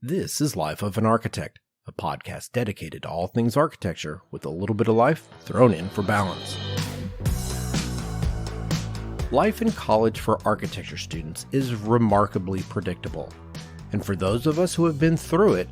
This is Life of an Architect, a podcast dedicated to all things architecture with a little bit of life thrown in for balance. Life in college for architecture students is remarkably predictable. And for those of us who have been through it,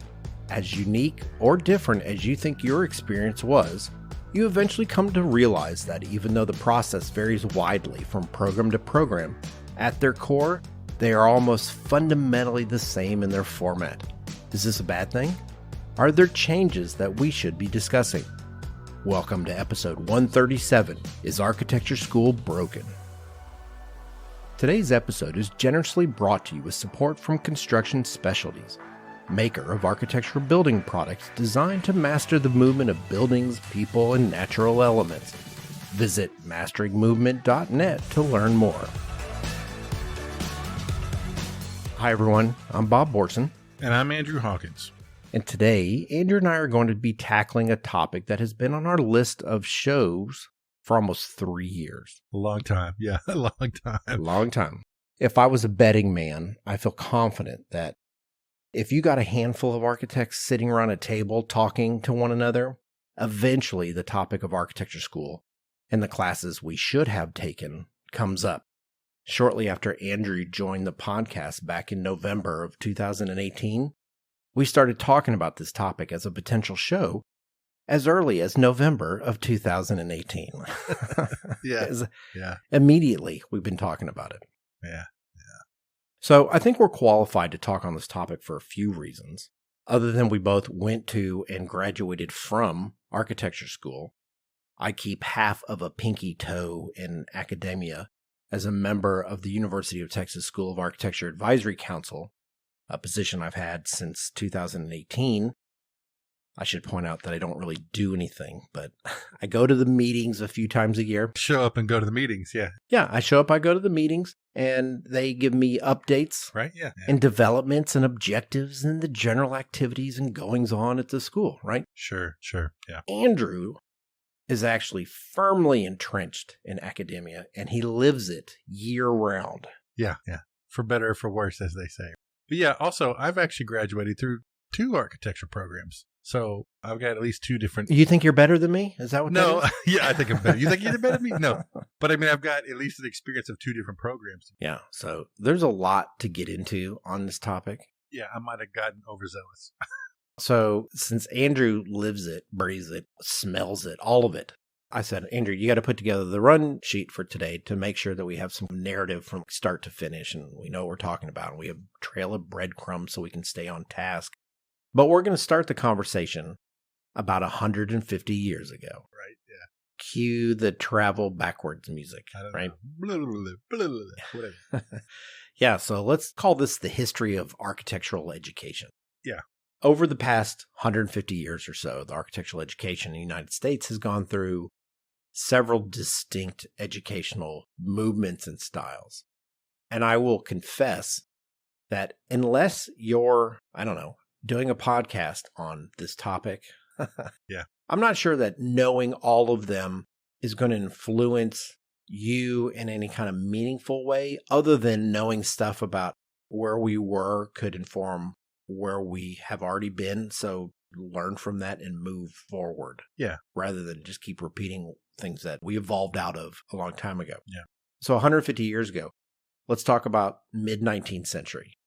as unique or different as you think your experience was, you eventually come to realize that even though the process varies widely from program to program, at their core, they are almost fundamentally the same in their format. Is this a bad thing? Are there changes that we should be discussing? Welcome to episode 137, Is Architecture School Broken? Today's episode is generously brought to you with support from Construction Specialties, maker of architectural building products designed to master the movement of buildings, people, and natural elements. Visit masteringmovement.net to learn more. Hi everyone, I'm Bob Borson. And I'm Andrew Hawkins. And today, Andrew and I are going to be tackling a topic that has been on our list of shows for almost 3 years. A long time. Yeah, a long time. A long time. If I was a betting man, I feel confident that if you got a handful of architects sitting around a table talking to one another, eventually the topic of architecture school and the classes we should have taken comes up. Shortly after Andrew joined the podcast back in November of 2018, we started talking about this topic as a potential show as early as November of 2018. Yeah. Immediately, we've been talking about it. Yeah. So I think we're qualified to talk on this topic for a few reasons. Other than we both went to and graduated from architecture school, I keep half of a pinky toe in academia as a member of the University of Texas School of Architecture Advisory Council, a position I've had since 2018. I should point out that I don't really do anything, but I go to the meetings a few times a year. Show up and go to the meetings, yeah. Yeah, I show up, I go to the meetings, and they give me updates. Right, yeah. And developments and objectives and the general activities and goings on at the school, right? Sure, yeah. Andrew is actually firmly entrenched in academia, and he lives it year-round. Yeah. For better or for worse, as they say. But yeah, also, I've actually graduated through 2 architecture programs. So I've got at least 2 different... You think you're better than me? Is that what No, that is? Yeah, I think I'm better. You think you're better than me? No. But I mean, I've got at least an experience of 2 different programs. Yeah, so there's a lot to get into on this topic. Yeah, I might have gotten overzealous. So since Andrew lives it, breathes it, smells it, all of it, I said, Andrew, you got to put together the run sheet for today to make sure that we have some narrative from start to finish and we know what we're talking about. And we have a trail of breadcrumbs so we can stay on task. But we're going to start the conversation about 150 years ago. Right, yeah. Cue the travel backwards music, right? Whatever. Yeah, so let's call this the history of architectural education. Yeah. Over the past 150 years or so, the architectural education in the United States has gone through several distinct educational movements and styles. And I will confess that unless you're, doing a podcast on this topic, yeah, I'm not sure that knowing all of them is going to influence you in any kind of meaningful way, other than knowing stuff about where we were could inform where we have already been. So learn from that and move forward. Yeah. Rather than just keep repeating things that we evolved out of a long time ago. Yeah. So 150 years ago, let's talk about mid-19th century.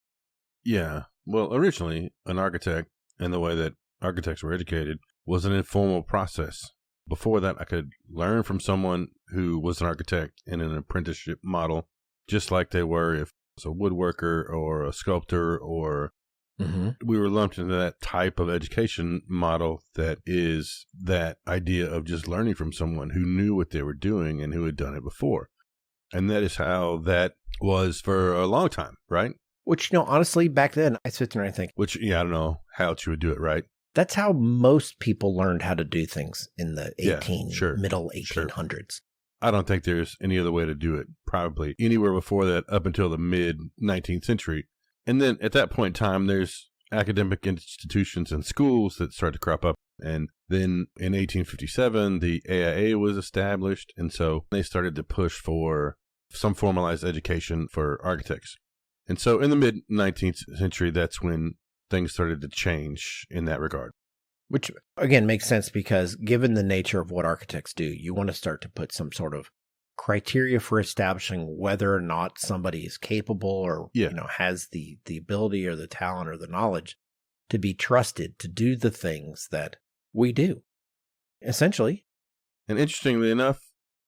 Yeah. Well, originally, an architect and the way that architects were educated was an informal process. Before that, I could learn from someone who was an architect in an apprenticeship model, just like they were if it was a woodworker or a sculptor or we were lumped into that type of education model that is that idea of just learning from someone who knew what they were doing and who had done it before. And that is how that was for a long time, right? Which, honestly, back then, I sit there and I think... I don't know how else you would do it, right? That's how most people learned how to do things in the middle 1800s. Sure. I don't think there's any other way to do it, probably anywhere before that up until the mid-19th century. And then at that point in time, there's academic institutions and schools that start to crop up. And then in 1857, the AIA was established. And so they started to push for some formalized education for architects. And so in the mid-19th century, that's when things started to change in that regard. Which, again, makes sense because given the nature of what architects do, you want to start to put some sort of criteria for establishing whether or not somebody is capable or has the ability or the talent or the knowledge to be trusted to do the things that we do, essentially. And interestingly enough,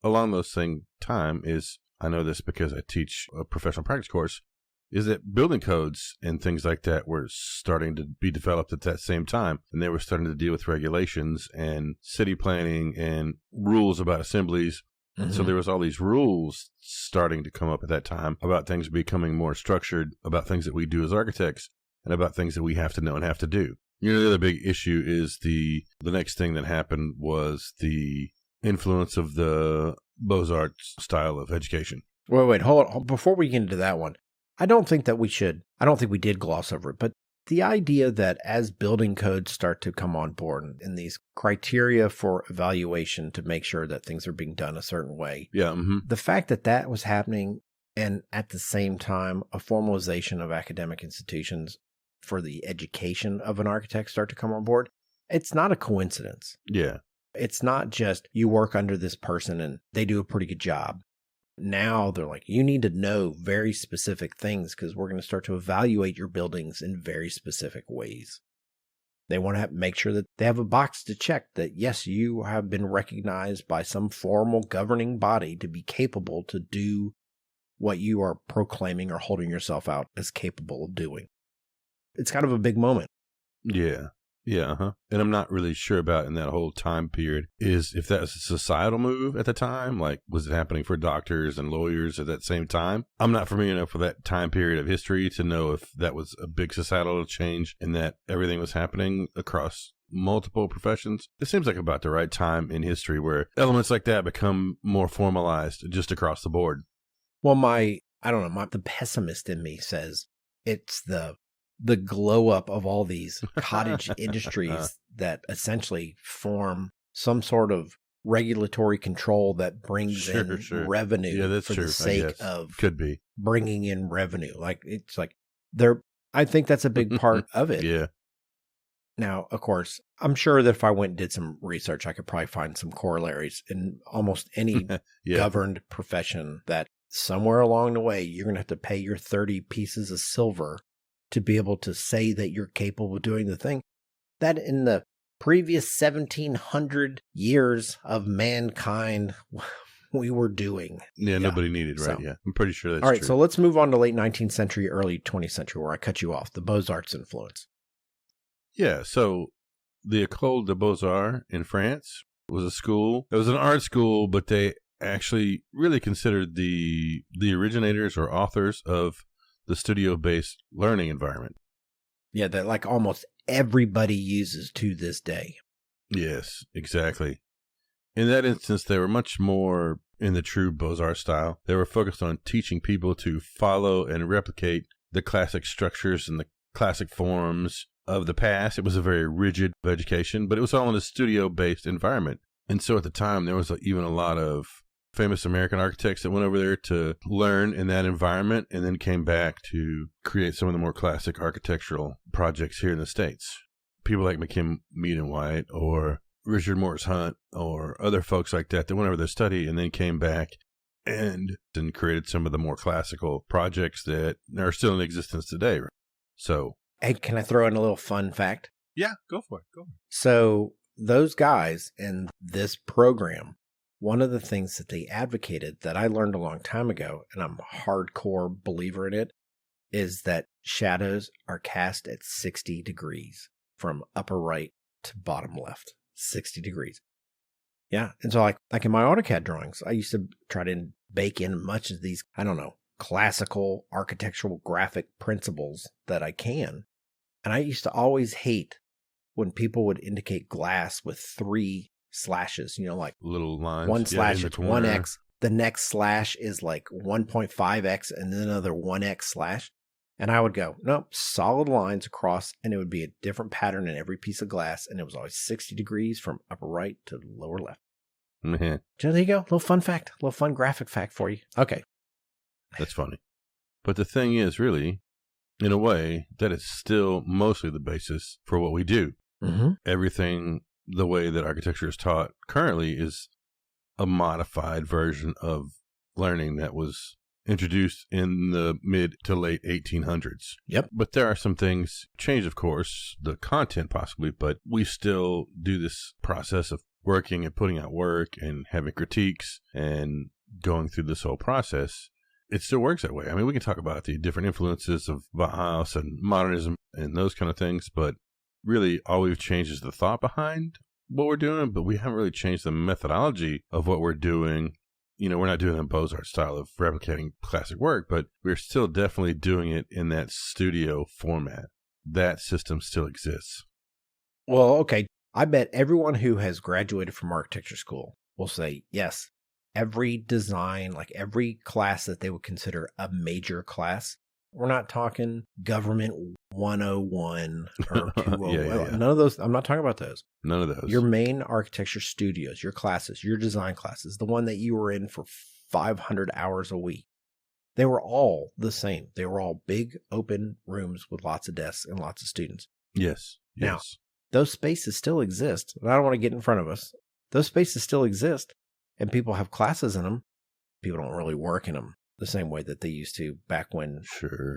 along those same time is, I know this because I teach a professional practice course, is that building codes and things like that were starting to be developed at that same time. And they were starting to deal with regulations and city planning and rules about assemblies. Mm-hmm. So there was all these rules starting to come up at that time about things becoming more structured, about things that we do as architects, and about things that we have to know and have to do. The other big issue is the next thing that happened was the influence of the Beaux-Arts style of education. Wait, hold on. Before we get into that one, I don't think we did gloss over it, but the idea that as building codes start to come on board and these criteria for evaluation to make sure that things are being done a certain way. Yeah. Mm-hmm. The fact that was happening and at the same time, a formalization of academic institutions for the education of an architect start to come on board. It's not a coincidence. Yeah. It's not just you work under this person and they do a pretty good job. Now they're like, you need to know very specific things because we're going to start to evaluate your buildings in very specific ways. They want to make sure that they have a box to check that, yes, you have been recognized by some formal governing body to be capable to do what you are proclaiming or holding yourself out as capable of doing. It's kind of a big moment. Yeah. Yeah. Uh-huh. And I'm not really sure about in that whole time period is if that was a societal move at the time. Like, was it happening for doctors and lawyers at that same time? I'm not familiar enough with that time period of history to know if that was a big societal change and that everything was happening across multiple professions. It seems like about the right time in history where elements like that become more formalized just across the board. Well, the pessimist in me says it's the glow up of all these cottage industries that essentially form some sort of regulatory control that brings in revenue for the sake of could be bringing in revenue. I think that's a big part of it. Yeah. Now, of course, I'm sure that if I went and did some research, I could probably find some corollaries in almost any governed profession that somewhere along the way, you're going to have to pay your 30 pieces of silver to be able to say that you're capable of doing the thing that in the previous 1700 years of mankind we were doing. Yeah, nobody needed, right? Yeah, I'm pretty sure that's true. All right, so let's move on to late 19th century, early 20th century, where I cut you off, the Beaux-Arts influence. Yeah, so the École des Beaux-Arts in France was a school. It was an art school, but they actually really considered the originators or authors of the studio-based learning environment. Yeah, that like almost everybody uses to this day. Yes, exactly. In that instance, they were much more in the true Beaux-Arts style. They were focused on teaching people to follow and replicate the classic structures and the classic forms of the past. It was a very rigid education, but it was all in a studio-based environment. And so at the time, there was even a lot of famous American architects that went over there to learn in that environment and then came back to create some of the more classic architectural projects here in the States. People like McKim Mead and White or Richard Morris Hunt or other folks like that went over there to study and then came back and created some of the more classical projects that are still in existence today. So, hey, can I throw in a little fun fact? Yeah, go for it. So those guys in this program, one of the things that they advocated that I learned a long time ago, and I'm a hardcore believer in it, is that shadows are cast at 60 degrees from upper right to bottom left. 60 degrees. Yeah. And so like in my AutoCAD drawings, I used to try to bake in much of these, classical architectural graphic principles that I can. And I used to always hate when people would indicate glass with 3 slashes, like little lines. One slash, it's 1x. The next slash is like 1.5x and then another 1x slash. And I would go, nope, solid lines across, and it would be a different pattern in every piece of glass. And it was always 60 degrees from upper right to lower left. Mm-hmm. So there you go. Little fun fact, little fun graphic fact for you. Okay. That's funny. But the thing is, really, in a way, that is still mostly the basis for what we do. Mm-hmm. Everything, the way that architecture is taught currently, is a modified version of learning that was introduced in the mid to late 1800s. Yep. But there are some things change, of course, the content possibly, but we still do this process of working and putting out work and having critiques and going through this whole process. It still works that way. I mean, we can talk about the different influences of Bauhaus and modernism and those kind of things, but really all we've changed is the thought behind what we're doing, but we haven't really changed the methodology of what we're doing. You know, we're not doing a Beaux-Arts style of replicating classic work, but we're still definitely doing it in that studio format. That system still exists. Well, okay. I bet everyone who has graduated from architecture school will say, yes, every design, like every class that they would consider a major class. We're not talking government 101 or 201. Yeah. None of those. I'm not talking about those. None of those. Your main architecture studios, your classes, your design classes, the one that you were in for 500 hours a week, they were all the same. They were all big open rooms with lots of desks and lots of students. Yes. Now, those spaces still exist. And I don't want to get in front of us. Those spaces still exist, and people have classes in them. People don't really work in them the same way that they used to back when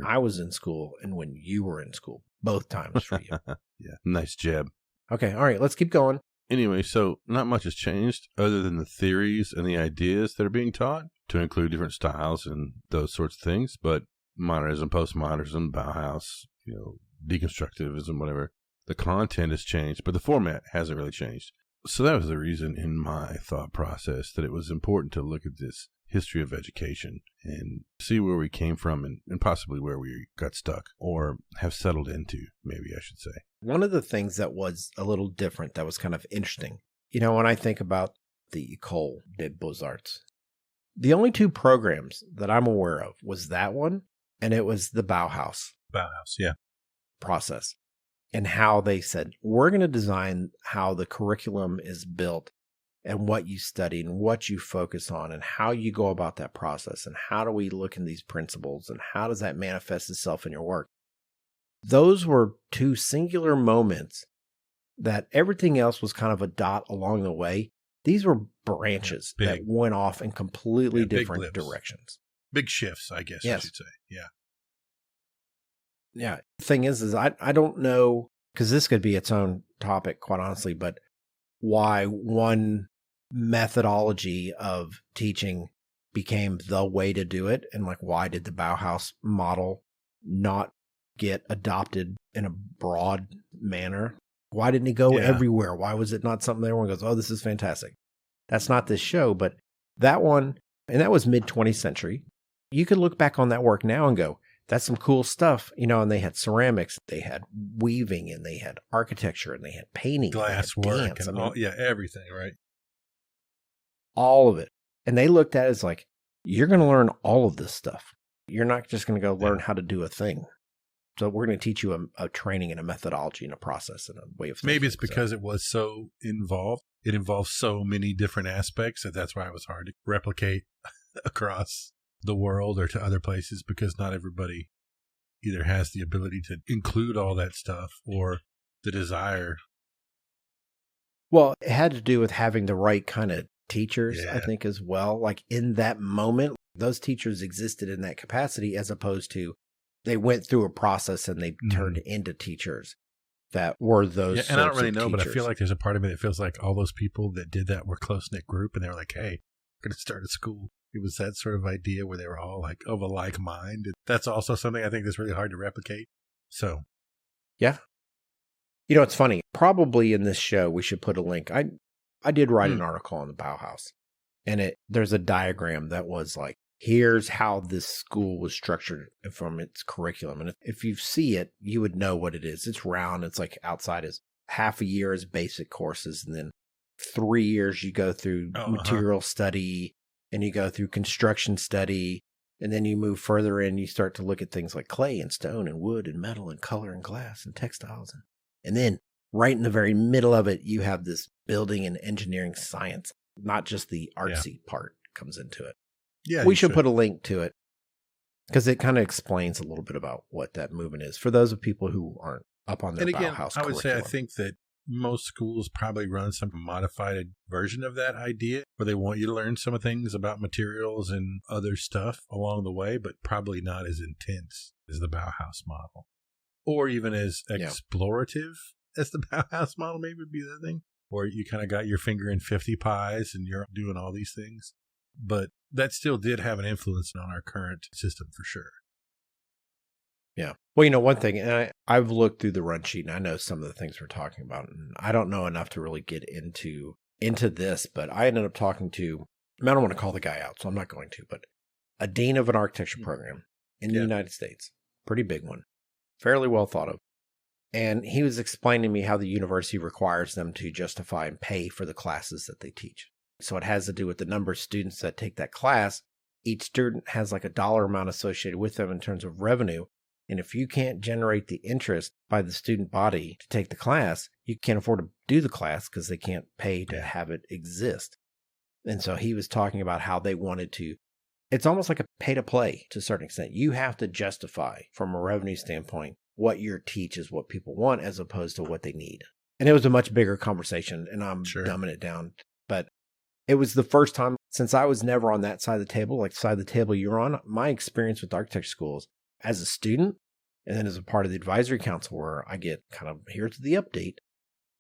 I was in school and when you were in school. Both times for you. Yeah. Nice jab. Okay. All right. Let's keep going. Anyway, so not much has changed other than the theories and the ideas that are being taught to include different styles and those sorts of things. But modernism, postmodernism, Bauhaus, deconstructivism, whatever. The content has changed, but the format hasn't really changed. So that was the reason in my thought process that it was important to look at this history of education and see where we came from and possibly where we got stuck or have settled into, maybe I should say. One of the things that was a little different that was kind of interesting, when I think about the École des Beaux-Arts, the only two programs that I'm aware of was that one, and it was the Bauhaus. Yeah. Process. And how they said, we're going to design how the curriculum is built and what you study and what you focus on and how you go about that process and how do we look in these principles and how does that manifest itself in your work. Those were two singular moments that everything else was kind of a dot along the way. These were branches that went off in completely different directions. Big shifts, I guess I should say. Yeah. Yeah. The thing is I don't know, because this could be its own topic, quite honestly, but why one methodology of teaching became the way to do it. And like, why did the Bauhaus model not get adopted in a broad manner? Why didn't it go everywhere? Why was it not something that everyone goes, oh, this is fantastic? That's not this show, but that one, and that was mid 20th century. You could look back on that work now and go, that's some cool stuff, and they had ceramics, they had weaving, and they had architecture, and they had painting, glass work, and everything, right? All of it. And they looked at it as like, you're going to learn all of this stuff. You're not just going to go learn how to do a thing. So we're going to teach you a training and a methodology and a process and a way of thinking. Maybe it's because it was so involved. It involves so many different aspects that's why it was hard to replicate across the world or to other places, because not everybody either has the ability to include all that stuff or the desire. Well, it had to do with having the right kind of teachers, I think, as well. Like in that moment, those teachers existed in that capacity, as opposed to they went through a process and they turned into teachers that were those. Yeah, and I don't really know, but I feel like there's a part of me that feels like all those people that did that were a close-knit group, and they were like, hey, we're going to start a school. It was that sort of idea where they were all like of a like mind. That's also something I think that's really hard to replicate. So, yeah. It's funny. Probably in this show, we should put a link. I did write an article on the Bauhaus, and there's a diagram that was like, here's how this school was structured from its curriculum. And if you see it, you would know what it is. It's round. It's like outside is half a year is basic courses. And then 3 years you go through material study, and you go through construction study. And then you move further in, you start to look at things like clay and stone and wood and metal and color and glass and textiles. And then right in the very middle of it, you have this building and engineering science, not just the artsy part comes into it. Yeah, we should put a link to it. Because it kind of explains a little bit about what that movement is for those of people who aren't up on their And again, Bauhaus I would say I curriculum. think that most schools probably run some modified version of that idea where they want you to learn some things about materials and other stuff along the way, but probably not as intense as the Bauhaus model. Or even as explorative as the Bauhaus model maybe would be the thing, where you kind of got your finger in 50 pies and you're doing all these things. But that still did have an influence on our current system for sure. Yeah. Well, one thing, and I've looked through the run sheet and I know some of the things we're talking about, and I don't know enough to really get into this, but I ended up talking to, I don't want to call the guy out, so I'm not going to, but a dean of an architecture program in the United States, pretty big one, fairly well thought of. And he was explaining to me how the university requires them to justify and pay for the classes that they teach. So it has to do with the number of students that take that class. Each student has like a dollar amount associated with them in terms of revenue. And if you can't generate the interest by the student body to take the class, you can't afford to do the class because they can't pay to have it exist. And so he was talking about how they wanted to, it's almost like a pay to play to a certain extent. You have to justify from a revenue standpoint what your teach is what people want as opposed to what they need. And it was a much bigger conversation and I'm dumbing it down. But it was the first time since I was never on that side of the table, like the side of the table you're on, my experience with architecture schools as a student, and then as a part of the advisory council where I get kind of here's the update.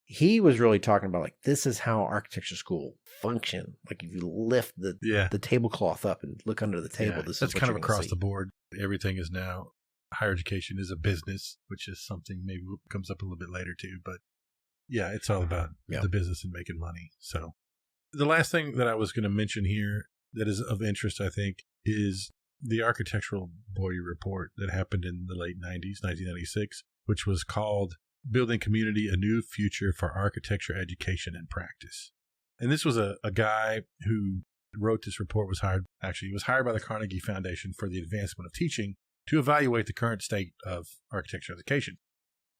He was really talking about like, this is how architecture school function. Like if you lift the tablecloth up and look under the table, this that's is what kind you're of across see. the board. Everything is now, higher education is a business, which is something maybe comes up a little bit later too. But yeah, it's all about the business and making money. So the last thing that I was going to mention here that is of interest, I think, is the Architectural Boyer Report that happened in the late 90s, 1996, which was called Building Community, A New Future for Architecture Education and Practice. And this was a guy who wrote this report, he was hired by the Carnegie Foundation for the Advancement of Teaching to evaluate the current state of architecture education.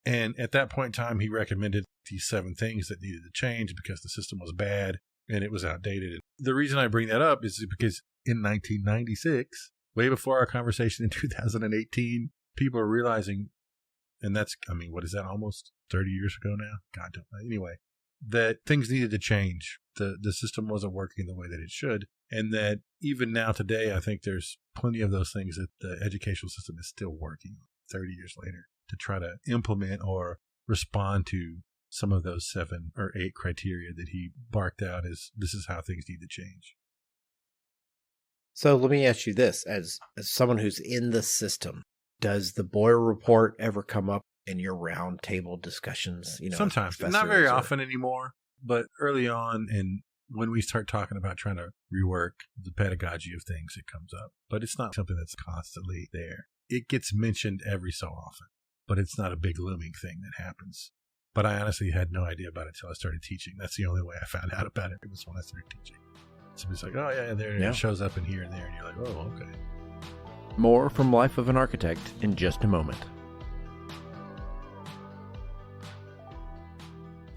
And at that point in time, he recommended these 7 things that needed to change because the system was bad and it was outdated. The reason I bring that up is because in 1996, way before our conversation in 2018, people are realizing, and that's, what is that, almost 30 years ago now? God, don't know. Anyway, that things needed to change. The system wasn't working the way that it should. And that even now today, I think there's plenty of those things that the educational system is still working 30 years later to try to implement or respond to some of those 7 or 8 criteria that he barked out as this is how things need to change. So let me ask you this, as someone who's in the system, does the Boyer Report ever come up in your round table discussions? Sometimes, not very often anymore, but early on, and when we start talking about trying to rework the pedagogy of things, it comes up. But it's not something that's constantly there. It gets mentioned every so often, but it's not a big looming thing that happens. But I honestly had no idea about it until I started teaching. That's the only way I found out about it. It was when I started teaching. Somebody's like, oh, yeah, there it shows up in here and there. And you're like, oh, okay. More from Life of an Architect in just a moment.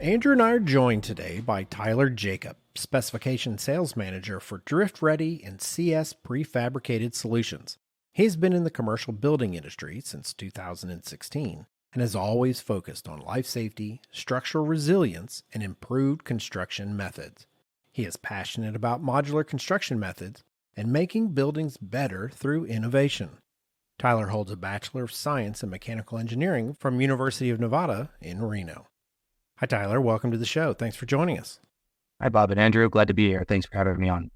Andrew and I are joined today by Tyler Jacob, Specification Sales Manager for Drift Ready and CS Prefabricated Solutions. He's been in the commercial building industry since 2016 and has always focused on life safety, structural resilience, and improved construction methods. He is passionate about modular construction methods and making buildings better through innovation. Tyler holds a Bachelor of Science in Mechanical Engineering from University of Nevada in Reno. Hi, Tyler. Welcome to the show. Thanks for joining us. Hi, Bob and Andrew. Glad to be here. Thanks for having me on.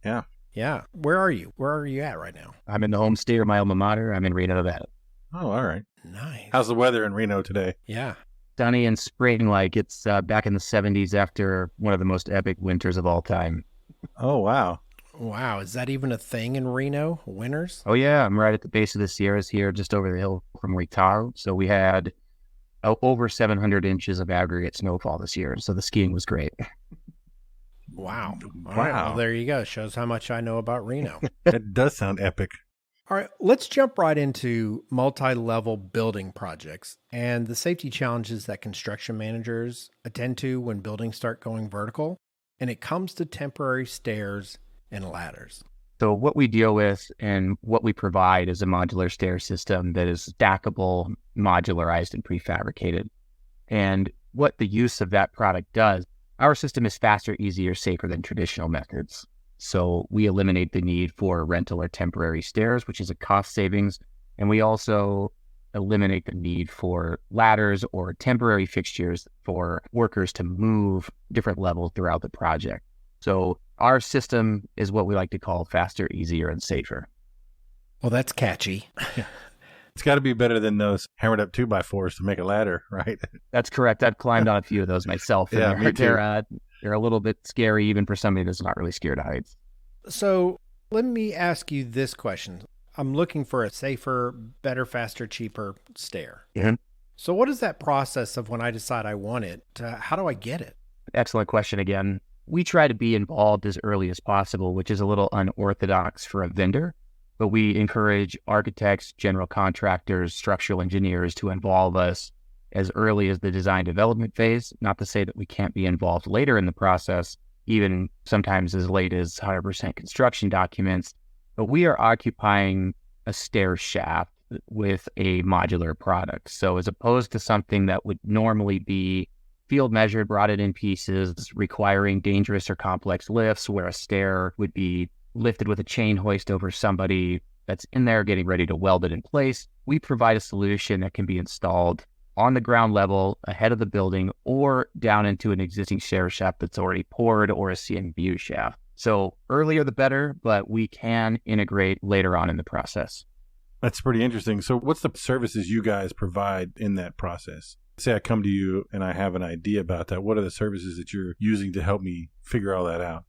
Yeah. Where are you? Where are you at right now? I'm in the home state of my alma mater. I'm in Reno, Nevada. Oh, all right. Nice. How's the weather in Reno today? Yeah. Sunny and spring like. It's back in the 70s after one of the most epic winters of all time. Oh, wow. Wow. Is that even a thing in Reno? Winters? Oh, yeah. I'm right at the base of the Sierras here, just over the hill from Lake Tahoe. So we had over 700 inches of aggregate snowfall this year. So the skiing was great. Wow. All right. Well, there you go. Shows how much I know about Reno. That does sound epic. All right. Let's jump right into multi-level building projects and the safety challenges that construction managers attend to when buildings start going vertical. And it comes to temporary stairs and ladders. So what we deal with and what we provide is a modular stair system that is stackable, modularized, and prefabricated. And what the use of that product does, our system is faster, easier, safer than traditional methods. So we eliminate the need for rental or temporary stairs, which is a cost savings. And we also eliminate the need for ladders or temporary fixtures for workers to move different levels throughout the project. So our system is what we like to call faster, easier, and safer. Well, that's catchy. It's got to be better than those hammered up 2x4s to make a ladder, right? That's correct. I've climbed on a few of those myself. And Yeah, me too. they're a little bit scary, even for somebody that's not really scared of heights. So let me ask you this question. I'm looking for a safer, better, faster, cheaper stair. Mhm. So what is that process of when I decide I want it? How do I get it? Excellent question again. We try to be involved as early as possible, which is a little unorthodox for a vendor, but we encourage architects, general contractors, structural engineers to involve us as early as the design development phase. Not to say that we can't be involved later in the process, even sometimes as late as 100% construction documents, but we are occupying a stair shaft with a modular product. So as opposed to something that would normally be field measured, brought it in pieces, requiring dangerous or complex lifts, where a stair would be lifted with a chain hoist over somebody that's in there getting ready to weld it in place, we provide a solution that can be installed on the ground level, ahead of the building, or down into an existing stair shaft that's already poured, or a CMU shaft. So earlier the better, but we can integrate later on in the process. That's pretty interesting. So what's the services you guys provide in that process? Say I come to you and I have an idea about that. What are the services that you're using to help me figure all that out?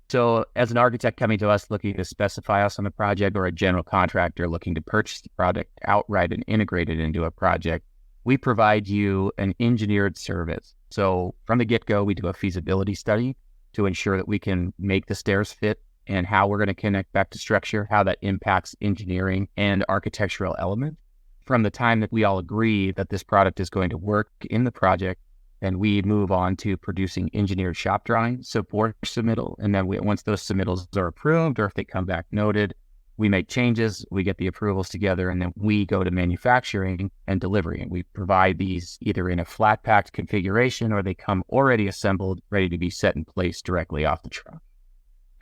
So as an architect coming to us looking to specify us on the project, or a general contractor looking to purchase the product outright and integrate it into a project, we provide you an engineered service. So from the get-go, we do a feasibility study to ensure that we can make the stairs fit and how we're going to connect back to structure, how that impacts engineering and architectural elements. From the time that we all agree that this product is going to work in the project, then we move on to producing engineered shop drawings, so for submittal. And then once those submittals are approved, or if they come back noted, we make changes, we get the approvals together, and then we go to manufacturing and delivery. And we provide these either in a flat packed configuration, or they come already assembled, ready to be set in place directly off the truck.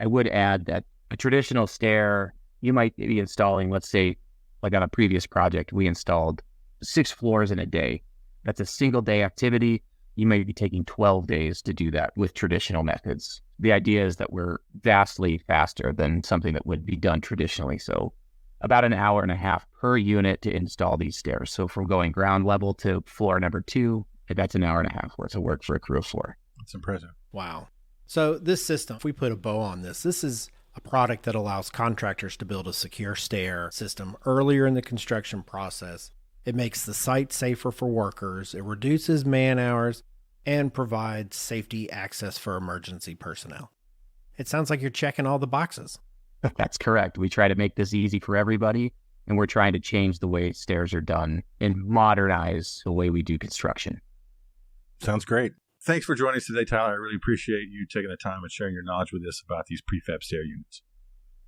I would add that a traditional stair, you might be installing, let's say, like on a previous project, we installed 6 floors in a day. That's a single day activity. You may be taking 12 days to do that with traditional methods. The idea is that we're vastly faster than something that would be done traditionally. So about an hour and a half per unit to install these stairs. So from going ground level to floor number 2, that's an hour and a half worth of work for a crew of 4. That's impressive. Wow. So this system, if we put a bow on this is a product that allows contractors to build a secure stair system earlier in the construction process. It makes the site safer for workers. It reduces man hours and provides safety access for emergency personnel. It sounds like you're checking all the boxes. That's correct. We try to make this easy for everybody, and we're trying to change the way stairs are done and modernize the way we do construction. Sounds great. Thanks for joining us today, Tyler. I really appreciate you taking the time and sharing your knowledge with us about these prefab stair units.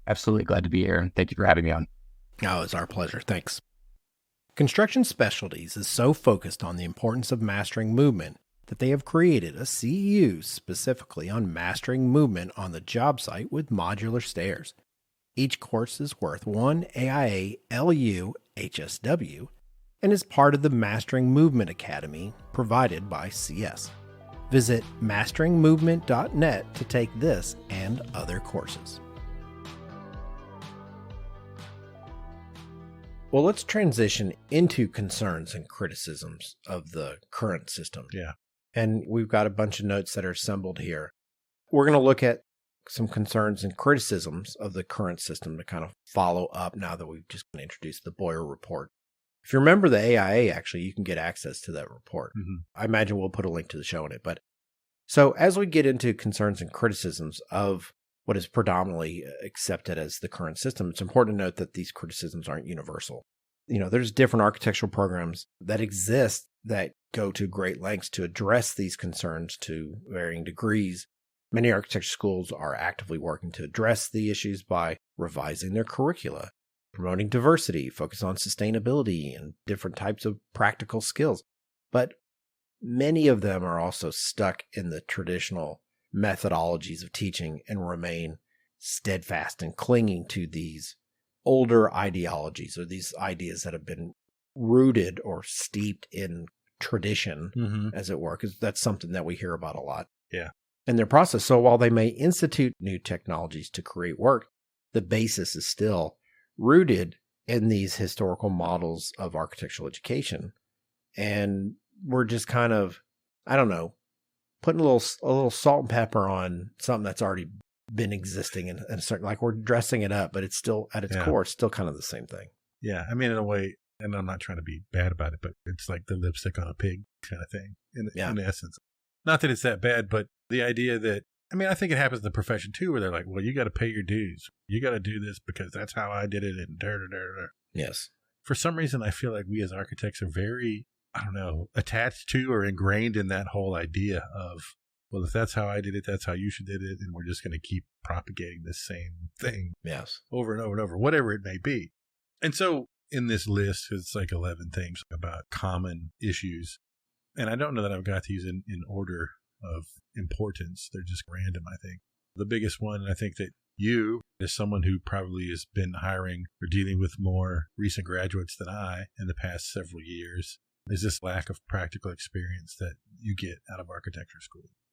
Absolutely glad to be here, and thank you for having me on. Oh, it's our pleasure. Thanks. Construction Specialties is so focused on the importance of mastering movement that they have created a CEU specifically on mastering movement on the job site with modular stairs. Each course is worth 1 AIA LU HSW and is part of the Mastering Movement Academy provided by CS. Visit masteringmovement.net to take this and other courses. Well, let's transition into concerns and criticisms of the current system. Yeah. And we've got a bunch of notes that are assembled here. We're going to look at some concerns and criticisms of the current system to kind of follow up now that we've just introduced the Boyer report. If you remember the AIA, actually, you can get access to that report. Mm-hmm. I imagine we'll put a link to the show in it. But so as we get into concerns and criticisms of what is predominantly accepted as the current system, it's important to note that these criticisms aren't universal. You know, there's different architectural programs that exist that go to great lengths to address these concerns to varying degrees. Many architecture schools are actively working to address the issues by revising their curricula, promoting diversity, focus on sustainability and different types of practical skills. But many of them are also stuck in the traditional methodologies of teaching and remain steadfast and clinging to these older ideologies or these ideas that have been rooted or steeped in tradition, as it were, because that's something that we hear about a lot. Yeah. In their process. So while they may institute new technologies to create work, the basis is still rooted in these historical models of architectural education. And we're just kind of, I don't know, putting a little salt and pepper on something that's already been existing in a certain, like we're dressing it up, but it's still at its core, it's still kind of the same thing. Yeah. I mean, in a way, and I'm not trying to be bad about it, but it's like the lipstick on a pig kind of thing in essence. Not that it's that bad, but the idea that, I mean, I think it happens in the profession too, where they're like, well, you got to pay your dues. You got to do this because that's how I did it. And Yes. For some reason, I feel like we as architects are very, I don't know, attached to or ingrained in that whole idea of, well, if that's how I did it, that's how you should did it. And we're just going to keep propagating this same thing over and over and over, whatever it may be. And so in this list, it's like 11 things about common issues. And I don't know that I've got these in order of importance. They're just random, I think. The biggest one, and I think that you, as someone who probably has been hiring or dealing with more recent graduates than I in the past several years, is this lack of practical experience that you get out of architecture school.